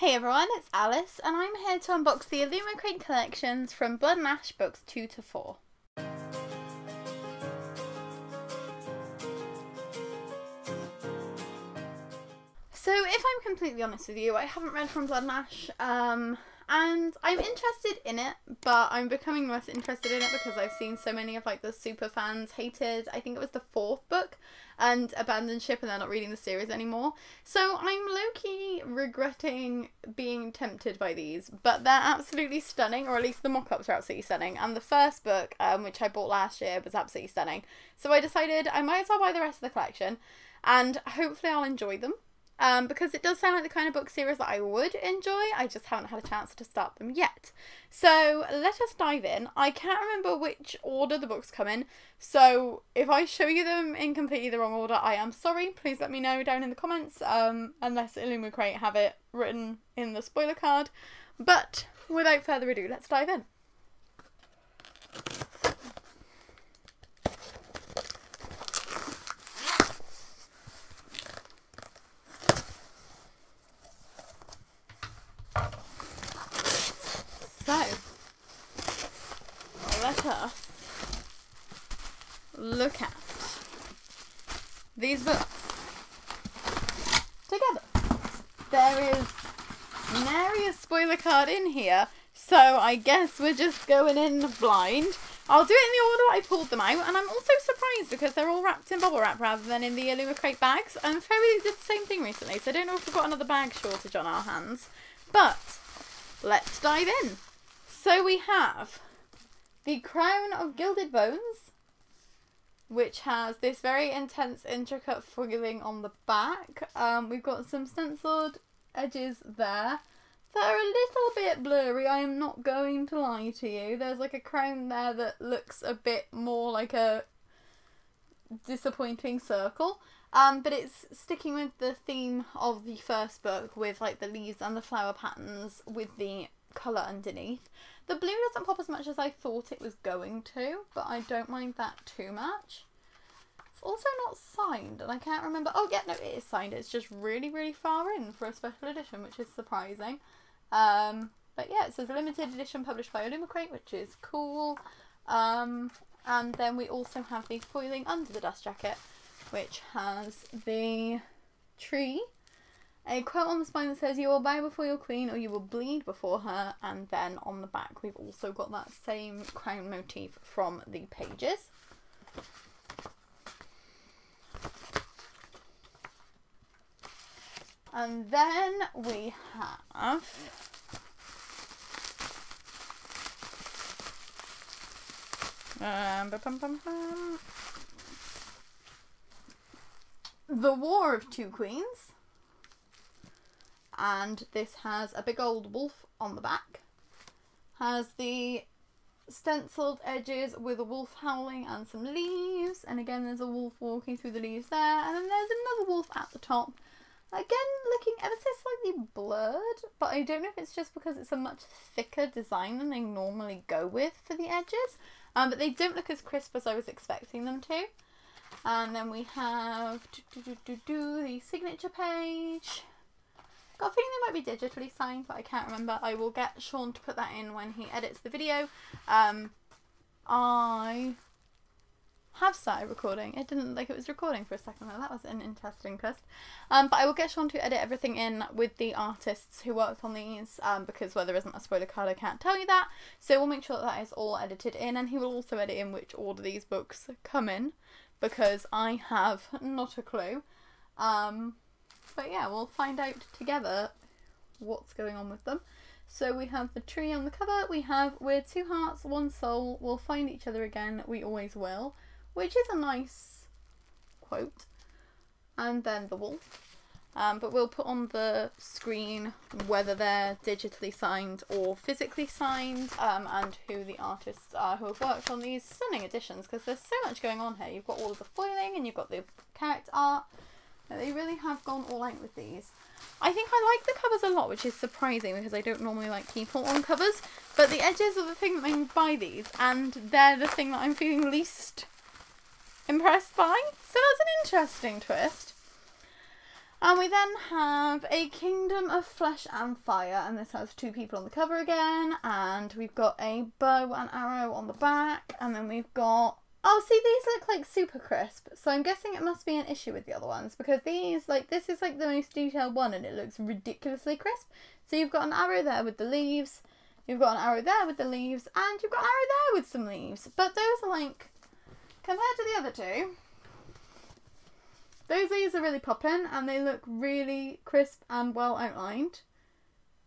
Hey everyone, it's Alice, and I'm here to unbox the Illumicrate collections from Blood and Ash books 2 to 4. So if I'm completely honest with you, I haven't read from Blood and Ash, and I'm interested in it, but I'm becoming less interested in it because I've seen so many of like the super fans hated, I think it was the 4th book, and abandoned ship, and they're not reading the series anymore. So I'm low-key regretting being tempted by these, but they're absolutely stunning, or at least the mock-ups are absolutely stunning, and the first book, which I bought last year, was absolutely stunning. So I decided I might as well buy the rest of the collection, and hopefully I'll enjoy them. Because it does sound like the kind of book series that I would enjoy. I just haven't had a chance to start them yet. So let us dive in. I can't remember which order the books come in, so if I show you them in completely the wrong order, I am sorry. Please let me know down in the comments, unless Illumicrate have it written in the spoiler card. But without further ado, let's dive in. So, let us look at these books together. There is nary a spoiler card in here, so I guess we're just going in blind. I'll do it in the order I pulled them out, and I'm also surprised because they're all wrapped in bubble wrap rather than in the Illumicrate bags. And Fairy did the same thing recently, so I don't know if we've got another bag shortage on our hands. But let's dive in. So we have the Crown of Gilded Bones, which has this very intense, intricate foiling on the back. We've got some stenciled edges there that are a little bit blurry, I am not going to lie to you. There's like a crown there that looks a bit more like a disappointing circle. But it's sticking with the theme of the first book with like the leaves and the flower patterns with the colour underneath. The blue doesn't pop as much as I thought it was going to, but I don't mind that too much. It's also not signed, and I can't remember. Oh yeah, no, it is signed. It's just really, really far in for a special edition, which is surprising. But yeah, it says limited edition published by Illumicrate, which is cool. And then we also have the foiling under the dust jacket, which has the tree. A quote on the spine that says, "You will bow before your queen or you will bleed before her." And then on the back we've also got that same crown motif from the pages. And then we have The War of Two Queens. And this has a big old wolf on the back. Has the stenciled edges with a wolf howling and some leaves. And again, there's a wolf walking through the leaves there. And then there's another wolf at the top. Again, looking ever so slightly blurred. But I don't know if it's just because it's a much thicker design than they normally go with for the edges. But they don't look as crisp as I was expecting them to. And then we have the signature page. Got a feeling they might be digitally signed, but I can't remember. I will get Sean to put that in when he edits the video. I have started recording. It didn't look like it was recording for a second though. That was an interesting twist. But I will get Sean to edit everything in with the artists who worked on these, because where there isn't a spoiler card I can't tell you that. So we'll make sure that that is all edited in, and he will also edit in which order these books come in, because I have not a clue. But yeah, we'll find out together what's going on with them. So we have the tree on the cover. We have, "We're two hearts, one soul. We'll find each other again. We always will," which is a nice quote. And then the wolf. But we'll put on the screen whether they're digitally signed or physically signed, and who the artists are who have worked on these stunning editions, because there's so much going on here. You've got all of the foiling and you've got the character art. They really have gone all out with these. I think I like the covers a lot, which is surprising because I don't normally like people on covers. But the edges are the thing that made me buy these, and they're the thing that I'm feeling least impressed by. So that's an interesting twist. And we then have a Kingdom of Flesh and Fire, and this has 2 people on the cover again, and we've got a bow and arrow on the back, and then we've got, oh, see, these look like super crisp, so I'm guessing it must be an issue with the other ones, because these, like, this is like the most detailed one, and it looks ridiculously crisp. So you've got an arrow there with the leaves, you've got an arrow there with the leaves, and you've got an arrow there with some leaves, but those are like, compared to the other 2, those leaves are really popping and they look really crisp and well outlined.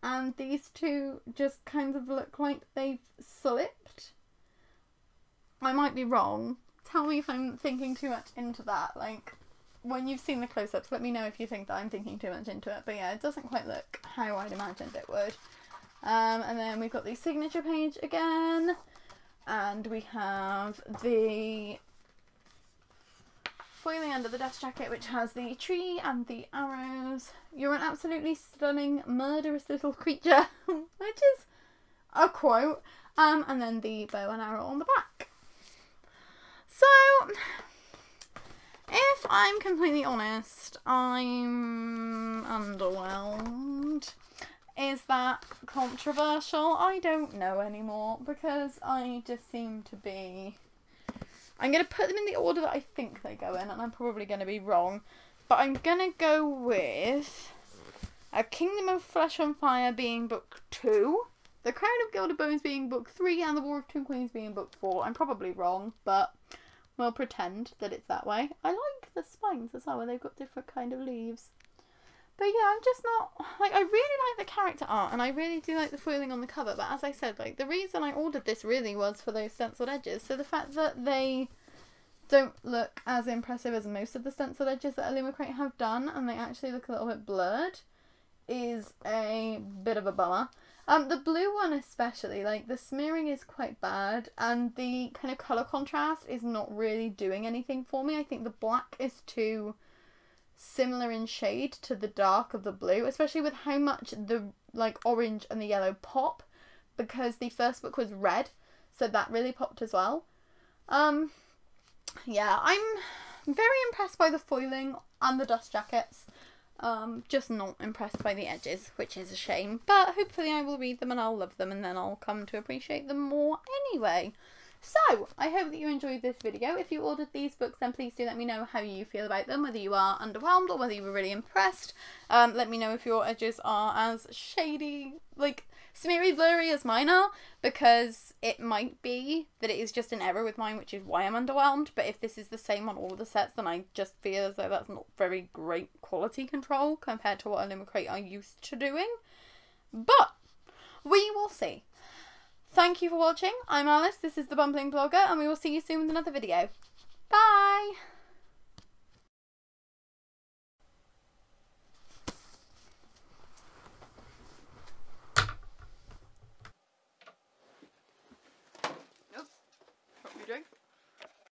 And these 2 just kind of look like they've slipped. I might be wrong. Tell me if I'm thinking too much into that. Like, when you've seen the close-ups, let me know if you think that I'm thinking too much into it. But yeah, it doesn't quite look how I'd imagined it would. And then we've got the signature page again. And we have the foiling under the dust jacket, which has the tree and the arrows. You're an absolutely stunning, murderous little creature, which is a quote. And then the bow and arrow on the back. So, if I'm completely honest, I'm underwhelmed. Is that controversial? I don't know anymore, because I just seem to be... I'm going to put them in the order that I think they go in, and I'm probably going to be wrong. But I'm going to go with A Kingdom of Flesh and Fire being book 2, The Crown of Gilded Bones being book 3, and The War of Two Queens being book 4. I'm probably wrong, but we'll pretend that it's that way. I like the spines as well, where they've got different kind of leaves. But yeah, I'm just not, like, I really like the character art, and I really do like the foiling on the cover, but as I said, like, the reason I ordered this really was for those stenciled edges, so the fact that they don't look as impressive as most of the stenciled edges that Illumicrate have done, and they actually look a little bit blurred, is a bit of a bummer. The blue one especially, like, the smearing is quite bad, and the kind of colour contrast is not really doing anything for me. I think the black is too similar in shade to the dark of the blue, especially with how much the like orange and the yellow pop, because the first book was red, so that really popped as well. Yeah, I'm very impressed by the foiling and the dust jackets, just not impressed by the edges, which is a shame, but hopefully I will read them and I'll love them, and then I'll come to appreciate them more anyway. So, I hope that you enjoyed this video. If you ordered these books, then please do let me know how you feel about them, whether you are underwhelmed or whether you were really impressed. Let me know if your edges are as shady, like, smeary blurry as mine are, because it might be that it is just an error with mine, which is why I'm underwhelmed, but if this is the same on all the sets, then I just feel as though that's not very great quality control compared to what Illumicrate are used to doing. But we will see. Thank you for watching. I'm Alice, this is the Bumbling Blogger, and we will see you soon with another video. Bye!